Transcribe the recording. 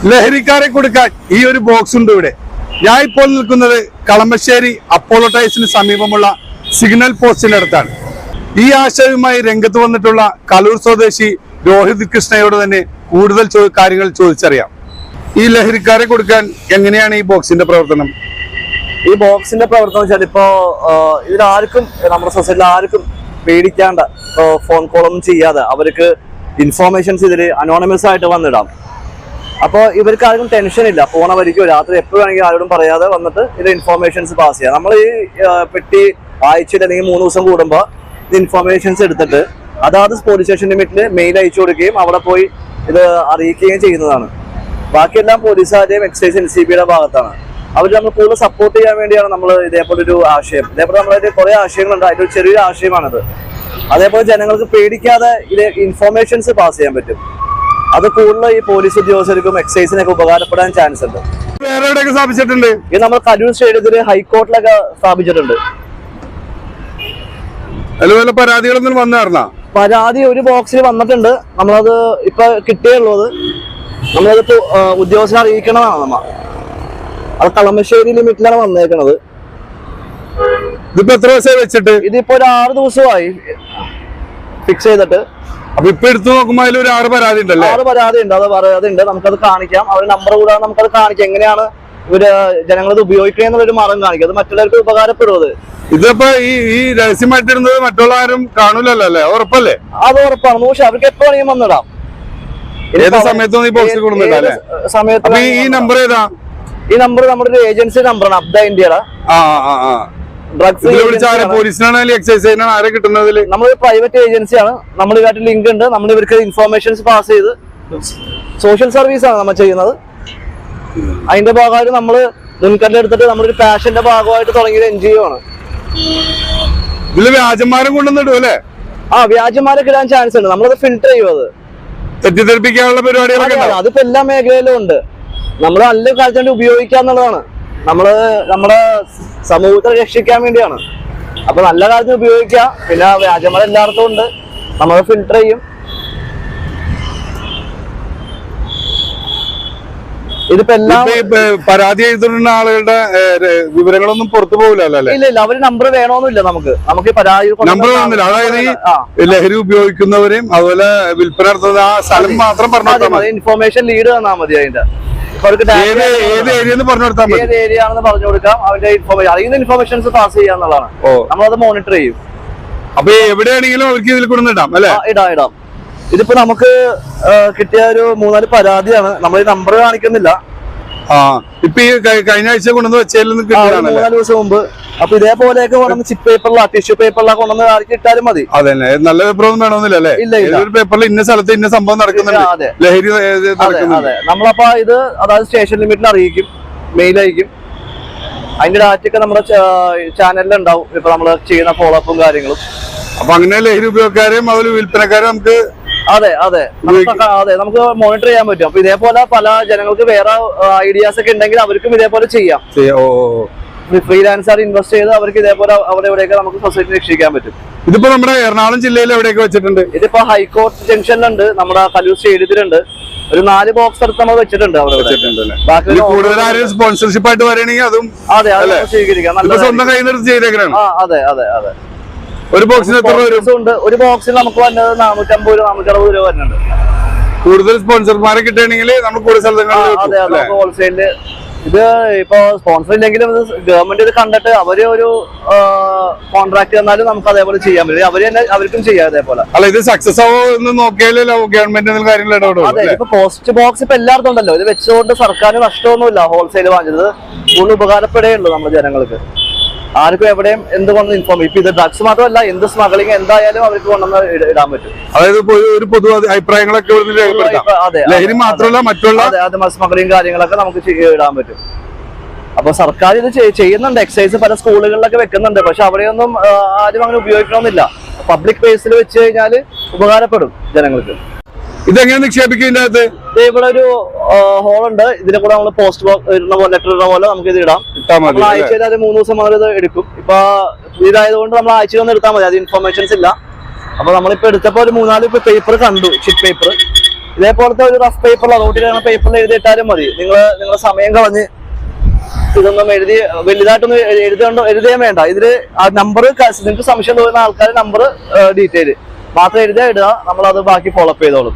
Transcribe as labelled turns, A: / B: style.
A: ലഹരിക്കാരെ കൊടുക്കാൻ ഈ ഒരു ബോക്സ് ഉണ്ട് ഇവിടെ. ഞാൻ ഇപ്പോൾ നിൽക്കുന്നത് കളമശ്ശേരി അപ്പോളോ ടൈൽസിന് സമീപമുള്ള സിഗ്നൽ പോസ്റ്റിനടുത്താണ്. ഈ ആശയവുമായി രംഗത്ത് വന്നിട്ടുള്ള കലൂർ സ്വദേശി രോഹിത് കൃഷ്ണയോട് തന്നെ കൂടുതൽ കാര്യങ്ങൾ ചോദിച്ചറിയാം. ഈ ലഹരിക്കാരെ കൊടുക്കാൻ എങ്ങനെയാണ് ഈ ബോക്സിന്റെ പ്രവർത്തനം?
B: ഈ ബോക്സിന്റെ പ്രവർത്തനം വെച്ചാൽ ഇപ്പോ ഇതിലാർക്കും നമ്മുടെ സൊസൈറ്റിയിൽ ആർക്കും പേടിക്കാണ്ട ഫോൺ കോളൊന്നും ചെയ്യാതെ അവർക്ക് ഇൻഫോർമേഷൻസ് ഇതിൽ അനോണിമസ് ആയിട്ട് വന്നിടാം. അപ്പോൾ ഇവർക്ക് ആർക്കും ടെൻഷൻ ഇല്ല. പോണ വരിക്കോ രാത്രി എപ്പോഴും വേണമെങ്കിൽ ആരോടും പറയാതെ വന്നിട്ട് ഇത് ഇൻഫോർമേഷൻസ് പാസ് ചെയ്യാം. നമ്മൾ ഈ പെട്ടി ആഴ്ചയിൽ അല്ലെങ്കിൽ 3 ദിവസം കൂടുമ്പോൾ ഇത് ഇൻഫോർമേഷൻസ് എടുത്തിട്ട് അതാത് പോലീസ് സ്റ്റേഷൻ ലിമിറ്റിൽ മെയിൽ അയച്ചു കൊടുക്കുകയും അവിടെ പോയി ഇത് അറിയിക്കുകയും ചെയ്യുന്നതാണ്. ബാക്കിയെല്ലാം പോലീസുകാരുടെയും എക്സൈസ് NCBയുടെ ഭാഗത്താണ്. അവർ നമ്മൾ കൂടുതൽ സപ്പോർട്ട് ചെയ്യാൻ വേണ്ടിയാണ് നമ്മൾ ഇതേപോലെ ഒരു ആശയം. ഇതേപോലെ നമ്മളതിൽ കുറെ ആശയങ്ങളുണ്ട്. അതിൻ്റെ ഒരു ചെറിയൊരു ആശയമാണത്. അതേപോലെ ജനങ്ങൾക്ക് പേടിക്കാതെ ഇത് ഇൻഫോർമേഷൻസ് പാസ് ചെയ്യാൻ പറ്റും. അത് കൂടുതൽ ഈ പോലീസ് ഉദ്യോഗസ്ഥർക്കും എക്സൈസിനൊക്കെ ഉപകാരപ്പെടാൻ ചാൻസ് ഉണ്ട്.
A: വേറെ എവിടെയൊക്കെ സ്ഥാപിച്ചിട്ടുണ്ട്? ഇത്
B: നമ്മൾ കലൂർ സ്റ്റേഡിയത്തില് ഹൈക്കോർട്ടിലൊക്കെ സ്ഥാപിച്ചിട്ടുണ്ട്.
A: അതുപോലെ പരാതികളൊന്നും വന്നായിരുന്നോ?
B: പരാതി ഒരു ബോക്സിൽ വന്നിട്ടുണ്ട്. നമ്മളത് ഇപ്പൊ കിട്ടിയുള്ളത് നമ്മളത് ഉദ്യോഗസ്ഥനെ അറിയിക്കണതാണ്. അത് കളമശ്ശേരി ലിമിറ്റിലാണ് വന്നേക്കണത്.
A: ഇതിപ്പോ എത്ര ദിവസമായി വെച്ചിട്ട്?
B: ഇതിപ്പോ ഒരു 6 ദിവസമായി ഫിക്സ് ചെയ്തിട്ട്.
A: അപ്പൊ ഇപ്പൊ എടുത്തു നോക്കുമ്പോ അതിൽ ഒരു 6 പരാതി ഉണ്ടല്ലേ?
B: 6 പരാതി ഉണ്ട്. അത് പരാതി ഉണ്ട്. നമുക്കത് കാണിക്കാം. അവർ നമ്പർ കൂടാതെ നമുക്കത് കാണിക്കാം. എങ്ങനെയാണ് ഇവര് ജനങ്ങളത് ഉപയോഗിക്കണെന്നുള്ളൊരു മാർഗം കാണിക്കും. അത് മറ്റുള്ളവർക്ക് ഉപകാരപ്പെടും. അത്
A: ഇതിപ്പോ ഈ രഹസ്യമായിട്ടിരുന്നത് മറ്റുള്ള ആരും കാണൂലല്ലോ അല്ലേ? ഉറപ്പല്ലേ?
B: അത് ഉറപ്പാണ്. പക്ഷെ അവർക്ക് എപ്പോ വേണമെങ്കിലും വന്നിടാം.
A: ഏത് സമയത്തും ഈ ബോക്സിൽ കൊടുത്തിട്ടല്ലേ?
B: സമയത്ത്
A: ഈ നമ്പർ ഏതാ?
B: ഈ നമ്പർ നമ്മുടെ ഒരു ഏജൻസി നമ്പറാണ്. അബ്ദ ഇന്ത്യയുടെ ഡ്രഗ്സ്
A: പോലീസിനാണ് എക്സൈസിനാണ് ആരെ കിട്ടുന്നതിൽ?
B: നമ്മൾ പ്രൈവറ്റ് ഏജൻസിയാണ്. നമ്മൾ ഇവരുടെ ലിങ്ക് ഉണ്ട്. നമ്മൾ ഇവർക്ക് ഇൻഫോർമേഷൻസ് പാസ് ചെയ്ത് സോഷ്യൽ സർവീസ് ആണ് നമ്മൾ ചെയ്യുന്നത്. അതിന്റെ ഭാഗമായിട്ട് നമ്മൾ മുൻകരുതൽ എടുത്തിട്ട് നമ്മളൊരു പാഷന്റെ ഭാഗമായിട്ട് തുടങ്ങിയത് NGO ആണ്.
A: ഇതില് വ്യാജന്മാരും കൊണ്ടുവന്നിടും അല്ലേ?
B: വ്യാജന്മാരൊക്കെ ഇടാൻ ചാൻസ് ഉണ്ട്. നമ്മളത് ഫിൽട്ടർ ചെയ്യും. അത്
A: തെറ്റിദ്ധരിപ്പിക്കാനുള്ള പരിപാടികളൊക്കെ
B: അതിപ്പോ എല്ലാ മേഖലയിലും ഉണ്ട്. നമ്മൾ നല്ല കാലത്ത് ഉപയോഗിക്കാന്നുള്ളതാണ്. നമ്മള് നമ്മുടെ സമൂഹത്തെ രക്ഷിക്കാൻ വേണ്ടിയാണ്. അപ്പൊ നല്ല കാലത്ത് ഉപയോഗിക്കുക. പിന്നെ വ്യാജന്മാർ എല്ലായിടത്തും ഉണ്ട്. നമ്മൾ ഫിൽട്ടർ ചെയ്യും. ഇതിപ്പോ എല്ലാം
A: പരാതി എഴുതുന്ന ആളുകളുടെ വിവരങ്ങളൊന്നും പുറത്തു പോകില്ല.
B: ഇല്ല. അവര് നമ്പർ വേണമെന്നില്ല. നമുക്ക് പരാതി
A: നമ്പർ വേണമെന്നില്ല. അതായത് ഈ ലഹരി ഉപയോഗിക്കുന്നവരെയും അതുപോലെ വിൽപ്പന നടത്തുന്ന ആ സ്ഥലം മാത്രം പറഞ്ഞാൽ മതി.
B: ഇൻഫോർമേഷൻ ലീഡ് തന്നാൽ മതി. അതിന്റെ
A: ഏത് ഏരിയ പറഞ്ഞു കൊടുത്താൽ മതി.
B: ഏത് ഏരിയ ആണെന്ന് പറഞ്ഞു കൊടുക്കാം. അവന്റെ ഇൻഫോർമേഷൻ അറിയുന്ന ഇൻഫോർമേഷൻസ് പാസ് ചെയ്യാന്നുള്ളതാണ്. നമ്മളത് മോണിറ്റർ ചെയ്യും.
A: അപ്പൊ എവിടെയാണെങ്കിലും അവർക്ക് ഇതിൽ കൊടുത്തിടാം അല്ലെ?
B: ഇടാം. ഇതിപ്പോ നമുക്ക് കിട്ടിയ ഒരു 3-4 പരാതിയാണ്. നമ്മൾ ഈ നമ്പർ കാണിക്കുന്നില്ല.
A: ഇപ്പൊ ഈ കഴിഞ്ഞ ആഴ്ച കൊണ്ടുവന്ന് വെച്ചാൽ
B: 3-4 ദിവസം മുമ്പ്. അപ്പൊ ഇതേപോലെയൊക്കെ കൊണ്ടുവന്ന് ചിപ്പ് പേപ്പറിലാ ടിഷ്യൂ പേപ്പറിലൊക്കെ കൊണ്ടുവന്ന് ആർക്ക് ഇട്ടാലും മതി.
A: അതന്നെ. നല്ല പേപ്പർ ഒന്നും വേണമെന്നില്ല അല്ലേ? ഒരു പേപ്പറിൽ ഇന്ന സ്ഥലത്ത് ഇന്ന സംഭവം നടക്കുന്നുണ്ട്, ലഹരി നടക്കുന്നുണ്ട്.
B: നമ്മളപ്പോ ഇത് അതായത് സ്റ്റേഷൻ ലിമിറ്റിൽ അറിയിക്കും, മെയിൽ അയക്കും. അതിന്റെ ഡാറ്റയൊക്കെ നമ്മുടെ ചാനലിൽ ഉണ്ടാവും. ഇപ്പൊ നമ്മൾ ചെയ്യുന്ന ഫോളോ അപ്പും കാര്യങ്ങളും.
A: അപ്പൊ അങ്ങനെ ലഹരി ഉപയോഗക്കാരെയും അതുപോലെ വിൽപ്പനക്കാരെയും നമുക്ക്
B: അതെ നമുക്ക് മോണിറ്റർ ചെയ്യാൻ പറ്റും. അപ്പൊ ഇതേപോലെ പല ജനങ്ങൾക്ക് വേറെ ഐഡിയാസ് ഒക്കെ ഉണ്ടെങ്കിൽ അവർക്കും ഇതേപോലെ ചെയ്യാം. ഫ്രീലാൻസർ ഇൻവെസ്റ്റ് ചെയ്ത് അവർക്ക് ഇതേപോലെ അവിടെ എവിടെയൊക്കെ നമുക്ക് സൊസൈറ്റി രക്ഷിക്കാൻ പറ്റും.
A: ഇതിപ്പോ നമ്മുടെ എറണാകുളം ജില്ലയിൽ എവിടെയൊക്കെ വെച്ചിട്ടുണ്ട്?
B: ഇതിപ്പോ ഹൈക്കോർട്ട് ജംഗ്ഷനിലുണ്ട്, നമ്മുടെ കലൂർ സ്റ്റേഡിയത്തിലുണ്ട്. ഒരു 4 ബോക്സ് അടുത്ത് നമ്മൾ വെച്ചിട്ടുണ്ട്. അവിടെ
A: കൂടുതൽ ആരും സ്പോൺസർഷിപ്പ് ആയിട്ട് വരണമെങ്കിൽ അതും
B: സ്വീകരിക്കാം.
A: സ്വന്തം കയ്യിൽ നിന്ന് ചെയ്തേക്കണം.
B: അതെ.
A: ഒരു ബോക്സിന് എത്ര
B: ഉണ്ട്? ഒരു ബോക്സിൽ നമുക്ക് വന്നത് 450-460 രൂപ വരുന്നുണ്ട്.
A: കൂടുതൽ സ്പോൺസർമാരെ കിട്ടുകയാണെങ്കിൽ നമ്മൾ കൂടുതൽ സ്ഥലങ്ങളിൽ
B: ഹോൾസെയില്. ഇത് ഇപ്പൊ സ്പോൺസർ ഇല്ലെങ്കിലും ഗവൺമെന്റ് ഇത് കണ്ടിട്ട് അവര് ഒരു കോൺട്രാക്ട് തന്നാലും നമുക്ക് അതേപോലെ ചെയ്യാൻ പറ്റും. അവർക്കും ചെയ്യാം അതേപോലെ.
A: അല്ല, ഇത് സക്സസ് ആവോ എന്ന് നോക്കിയാലോ ഗവൺമെന്റ് കാര്യങ്ങൾ ഇടപെടും.
B: അതെ. ഇപ്പൊ പോസ്റ്റ് ബോക്സ് ഇപ്പൊ എല്ലായിടത്തും ഉണ്ടല്ലോ. ഇത് വെച്ചുകൊണ്ട് സർക്കാരിന് നഷ്ടമൊന്നുമില്ല. ഹോൾസെയിൽ വാങ്ങിച്ചത് കൂടുതൽ ഉപകാരപ്പെടുകയുള്ളൂ നമ്മുടെ ജനങ്ങൾക്ക്. ആർക്കും എവിടെയും എന്തുകൊണ്ട് ഇൻഫോം. ഇപ്പൊ ഇത് ഡ്രഗ്സ് മാത്രമല്ല, എന്ത് സ്മഗ്ലിംഗ് എന്തായാലും അവർക്ക് കൊണ്ടുവന്ന് ഇടാൻ പറ്റും.
A: അതായത് ഒരു പൊതു അഭിപ്രായങ്ങളൊക്കെ ലഹരി മാത്രമല്ല മറ്റുള്ള
B: സ്മഗ്ലിംഗ് കാര്യങ്ങളൊക്കെ നമുക്ക് ഇടാൻ പറ്റും. അപ്പൊ സർക്കാർ ഇത് ചെയ്യുന്നുണ്ട്. എക്സൈസ് പല സ്കൂളുകളിലൊക്കെ വെക്കുന്നുണ്ട്. പക്ഷെ അവിടെയൊന്നും ആരും അങ്ങനെ ഉപയോഗിക്കണമെന്നില്ല. പബ്ലിക് പ്ലേസിൽ വെച്ച് കഴിഞ്ഞാൽ ഉപകാരപ്പെടും ജനങ്ങൾക്ക്.
A: ഇതെങ്ങനെ നിക്ഷേപിക്കും? ഇതിന്റെ അകത്ത്
B: ഇവിടെ ഒരു ഹോളുണ്ട്. ഇതിനെ കൂടെ നമ്മൾ പോസ്റ്റ് ബോക്സ് ഇടുന്ന പോലെ, ലെറ്റർ ഇടുന്ന പോലെ നമുക്ക് ഇത് ഇടാം. ആഴ്ചയിൽ അത് 3 ദിവസം മുതൽ ഇത് എടുക്കും. ഇപ്പൊ ഇതായതുകൊണ്ട് നമ്മൾ ആഴ്ചയിൽ ഒന്ന് എടുത്താൽ മതി. അത് ഇൻഫോർമേഷൻസ് ഇല്ല. അപ്പൊ നമ്മളിപ്പോ എടുത്തപ്പോ ഒരു 3-4 പേപ്പർ കണ്ടു, ഷിറ്റ് പേപ്പർ. ഇതേപോലത്തെ ഒരു റഫ് പേപ്പറിൽ റോട്ടിൽ പേപ്പറിൽ എഴുതിയിട്ടാലും മതി. നിങ്ങളെ സമയം കളഞ്ഞ് ഇതൊന്നും വലുതായിട്ടൊന്നും എഴുതാൻ വേണ്ട. ഇതില് ആ നമ്പർ, നിങ്ങൾക്ക് സംശയം തോന്നുന്ന ആൾക്കാരുടെ നമ്പർ, ഡീറ്റെയിൽ മാത്രം ഇടുക. നമ്മളത് ബാക്കി ഫോളോ അപ്പ് ചെയ്തോളും.